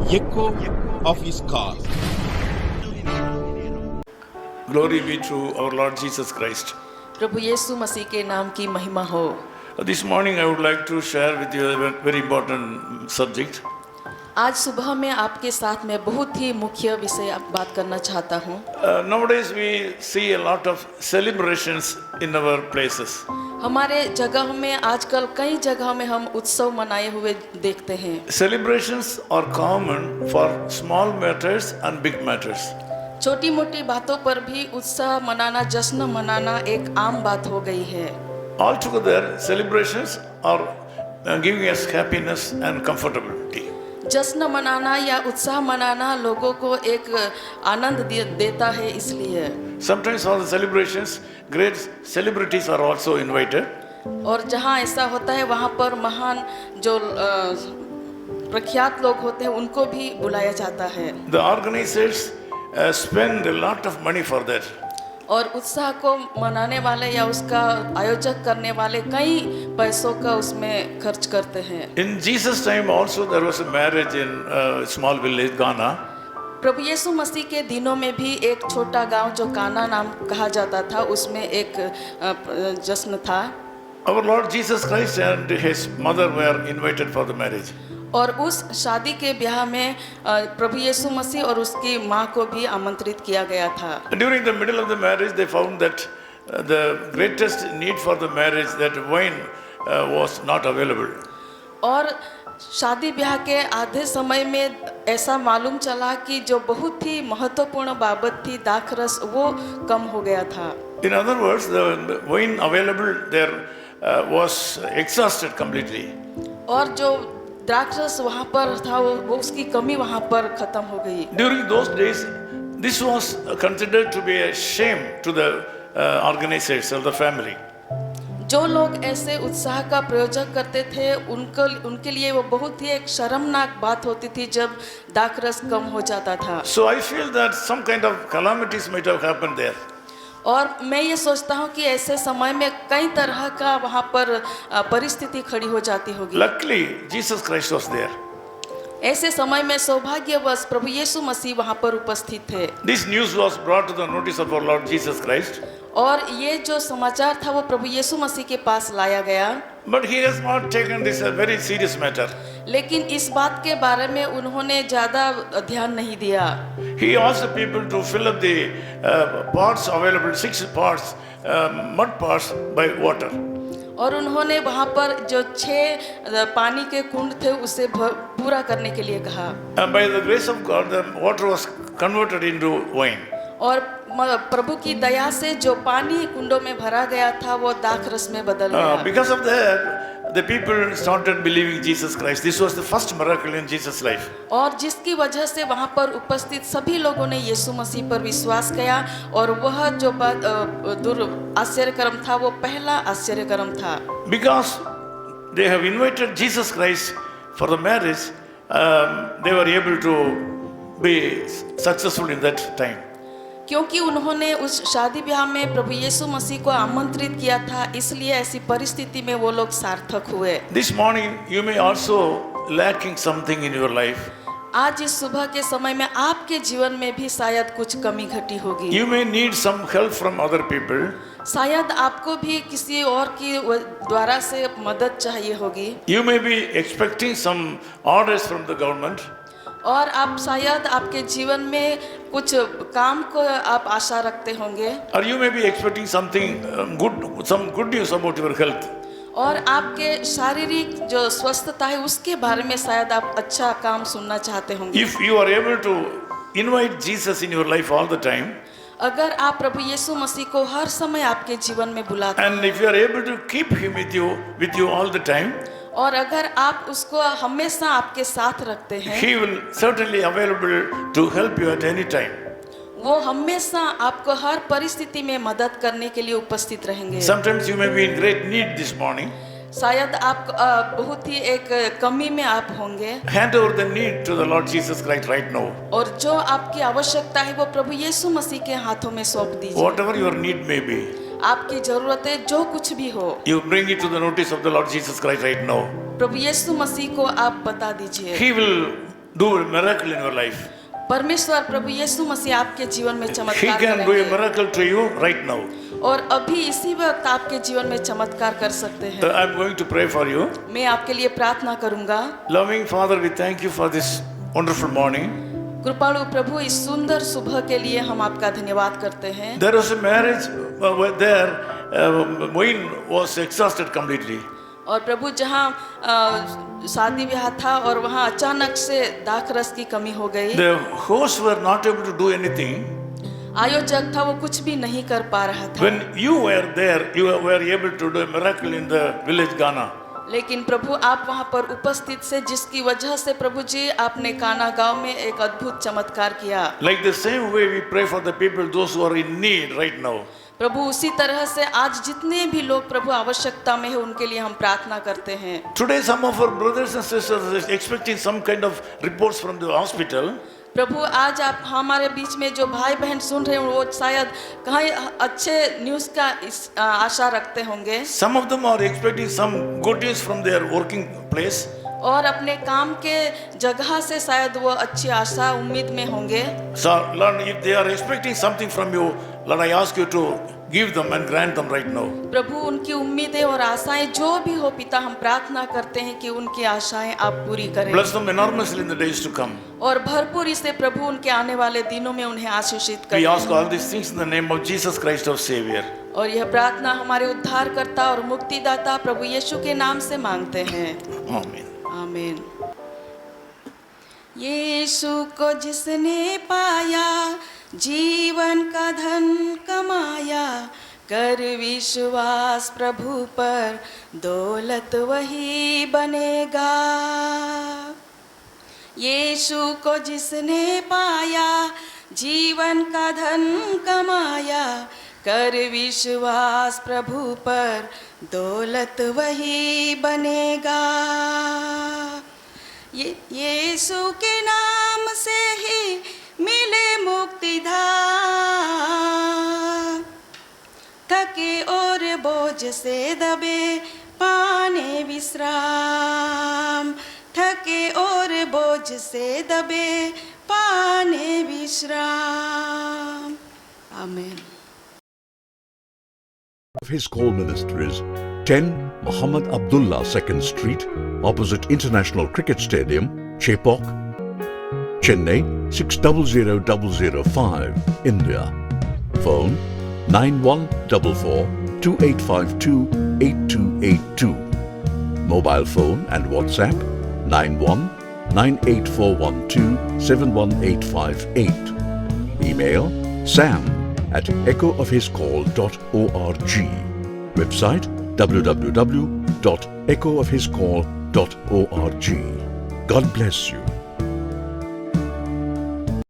echo of his call. Glory be to our Lord Jesus Christ. प्रभु यीशु मसीह के नाम की महिमा हो। This morning I would like to share with you a very important subject. आज सुबह मैं आपके साथ में बहुत ही मुख्य विषय बात करना चाहता हूँ। Nowadays we see a lot of celebrations in our places. हमारे जगह में आजकल कई जगह में हम उत्सव मनाए हुए देखते हैं। Celebrations are common for small matters and big matters. छोटी मोटी बातों पर भी उत्साह मनाना, जश्न मनाना एक आम बात हो गई है। Altogether, celebrations are giving us happiness and comfortability. जश्न मनाना या उत्साह मनाना लोगों को एक आनंद देता है, इसलिए Sometimes for the celebrations, great celebrities are also invited. और जहाँ ऐसा होता है वहाँ पर महान जो प्रख्यात लोग होते हैं उनको भी बुलाया जाता है। The organizers spend a lot of money for that. और उत्साह को मनाने वाले या उसका आयोजक करने वाले कई पैसों का उसमें खर्च करते हैं। In Jesus' time also there was a marriage in a small village, Ghana. प्रभु यीशु मसीह के दिनों में भी एक छोटा गांव जो काना नाम कहा जाता था, उसमें एक जश्न था। Our Lord Jesus Christ and his mother were invited for the marriage. और उस शादी के ब्याह में प्रभु यीशु मसीह और उसकी माँ को भी आमंत्रित किया गया था। During the middle of the marriage, they found that the greatest need for the marriage, that wine was not available. और शादी ब्याह के आधे समय में ऐसा मालूम चला कि जो बहुत ही महत्वपूर्ण बाबत थी, दाखरस, वो कम हो गया था। In other words, the wine available there was exhausted completely. और जो द्राक्षरस वहाँ पर था वो उसकी कमी वहाँ पर खत्म हो गई। During those days, this was considered to be a shame to the organizers or the family. जो लोग ऐसे उत्साह का प्रयोजक करते थे उनके लिए वो बहुत ही एक शर्मनाक बात होती थी जब दाखरस कम हो जाता था। So I feel that some kind of calamities might have happened there. और मैं ये सोचता हूँ कि ऐसे समय में कई तरह का वहाँ पर परिस्थिति खड़ी हो जाती होगी। Luckily, Jesus Christ was there. ऐसे समय में सौभाग्यवश प्रभु यीशु मसीह वहाँ पर उपस्थित थे। This news was brought to the notice of our Lord Jesus Christ. और ये जो समाचार था वो प्रभु यीशु मसीह के पास लाया गया। But he has not taken this a very serious matter. लेकिन इस बात के बारे में उन्होंने ज़्यादा ध्यान नहीं दिया। He asked the people to fill up the pots available, 6 pots, mud pots by water. और उन्होंने वहाँ पर जो 6 पानी के कुंड थे उसे पूरा करने के लिए कहा। And by the grace of God, the water was converted into wine. और प्रभु की दया से जो पानी कुंडों में भरा गया था वो दाखरस में बदल गया। Because of that, the people started believing Jesus Christ. This was the first miracle in Jesus' life. और जिसकी वजह से वहाँ पर उपस्थित सभी लोगों ने यीशु मसीह पर विश्वास किया और वह जो आश्चर्यक्रम था वो पहला आश्चर्यक्रम था। Because they have invited Jesus Christ for the marriage, they were able to be successful in that time. क्योंकि उन्होंने उस शादी ब्याह में प्रभु यीशु मसीह को आमंत्रित किया था, इसलिए ऐसी परिस्थिति में वो लोग सार्थक हुए। This morning you may also lacking something in your life. आज इस सुबह के समय में आपके जीवन में भी शायद कुछ कमी घटी होगी। You may need some help from other people. शायद आपको भी किसी और की द्वारा से मदद चाहिए होगी। You may be expecting some orders from the government. और आप शायद आपके जीवन में कुछ काम को आप आशा रखते होंगे। Or you may be expecting something some good news about your health. और आपके शारीरिक जो स्वस्थता है उसके बारे में शायद आप अच्छा काम सुनना चाहते होंगे। If you are able to invite Jesus in your life all the time, अगर आप प्रभु यीशु मसीह को हर समय आपके जीवन में बुलाते हैं, and if you are able to keep him with you all the time, और अगर आप उसको हमेशा आपके साथ रखते हैं, he will certainly available to help you at any time. वो हमेशा आपको हर परिस्थिति में मदद करने के लिए उपस्थित रहेंगे। Sometimes you may be in great need this morning. शायद आप बहुत ही एक कमी में आप होंगे। Hand over the need to the Lord Jesus Christ right now. और जो आपकी आवश्यकता है वो प्रभु यीशु मसीह के हाथों में सौंप दीजिए। Whatever your need may be, आपकी जरूरतें जो कुछ भी हो, you bring it to the notice of the Lord Jesus Christ right now. प्रभु यीशु मसीह को आप बता दीजिए। He will do a miracle in your life. परमेश्वर प्रभु यीशु मसीह आपके जीवन में He चमत्कार can do a करेंगे miracle to you right now. और अभी इसी वक्त आपके जीवन में चमत्कार कर सकते हैं। I'm going to pray for you. मैं आपके लिए प्रार्थना करूंगा। Loving Father, we thank you for this wonderful morning. कृपालु प्रभु, इस सुंदर सुबह के लिए हम आपका धन्यवाद करते हैं। There was a marriage where there Moin was exhausted completely. और प्रभु जहाँ शादी ब्याह था और वहाँ अचानक से दाखरस की कमी हो गई। The hosts were not able to do anything. आयोजक था वो कुछ भी नहीं कर पा रहा था। When you were there, you were able to do a miracle in the village Ghana. लेकिन प्रभु आप वहाँ पर उपस्थित से, जिसकी वजह से प्रभु जी आपने काना गांव में एक अद्भुत चमत्कार किया। Like the same way we pray for the people, those who are in need right now. प्रभु उसी तरह से आज जितने भी लोग प्रभु आवश्यकता में है उनके लिए हम प्रार्थना करते हैं। Today some of our brothers and sisters are expecting some kind of reports from the hospital. प्रभु आज आप हमारे बीच में जो भाई बहन सुन रहे हैं वो शायद कहीं अच्छे न्यूज़ का आशा रखते होंगे। Some of them are expecting some good news from their working place. और अपने काम के जगह से शायद वो अच्छी आशा उम्मीद में होंगे। So Lord, if they are expecting something from you, Lord, I ask you to give them and grant them right now. प्रभु उनकी उम्मीदें और आशाएं जो भी हो पिता, हम प्रार्थना करते हैं कि उनकी आशाएं आप पूरी करें। Bless them enormously in the days to come. और भरपूरी से प्रभु उनके आने वाले दिनों में उन्हें आशीषित We करें। ask all these things in the name of Jesus Christ our Savior. और यह प्रार्थना हमारे उद्धारकर्ता और मुक्तिदाता प्रभु यीशु के नाम से मांगते हैं। Amen. आमीन। यीशु को जिसने पाया, जीवन का धन कमाया, कर विश्वास प्रभु पर, दौलत वही बनेगा। यीशु को जिसने पाया, जीवन का धन कमाया, कर विश्वास प्रभु पर, दौलत वही बनेगा। यीशु के नाम से ही मिले मुक्तिधाम, थके और बोझ से दबे पाने विश्राम, थके और बोझ से दबे पाने विश्राम। आमीन। Of His Call Ministries, 10 Muhammad Abdullah 2nd Street, opposite International Cricket Stadium, Chepauk, Chennai 600005, India. Phone 9144-2852-8282. Mobile phone and WhatsApp 91-98412-71858. Email sam@echoofhiscall.org. Website www.echoofhiscall.org. God bless you.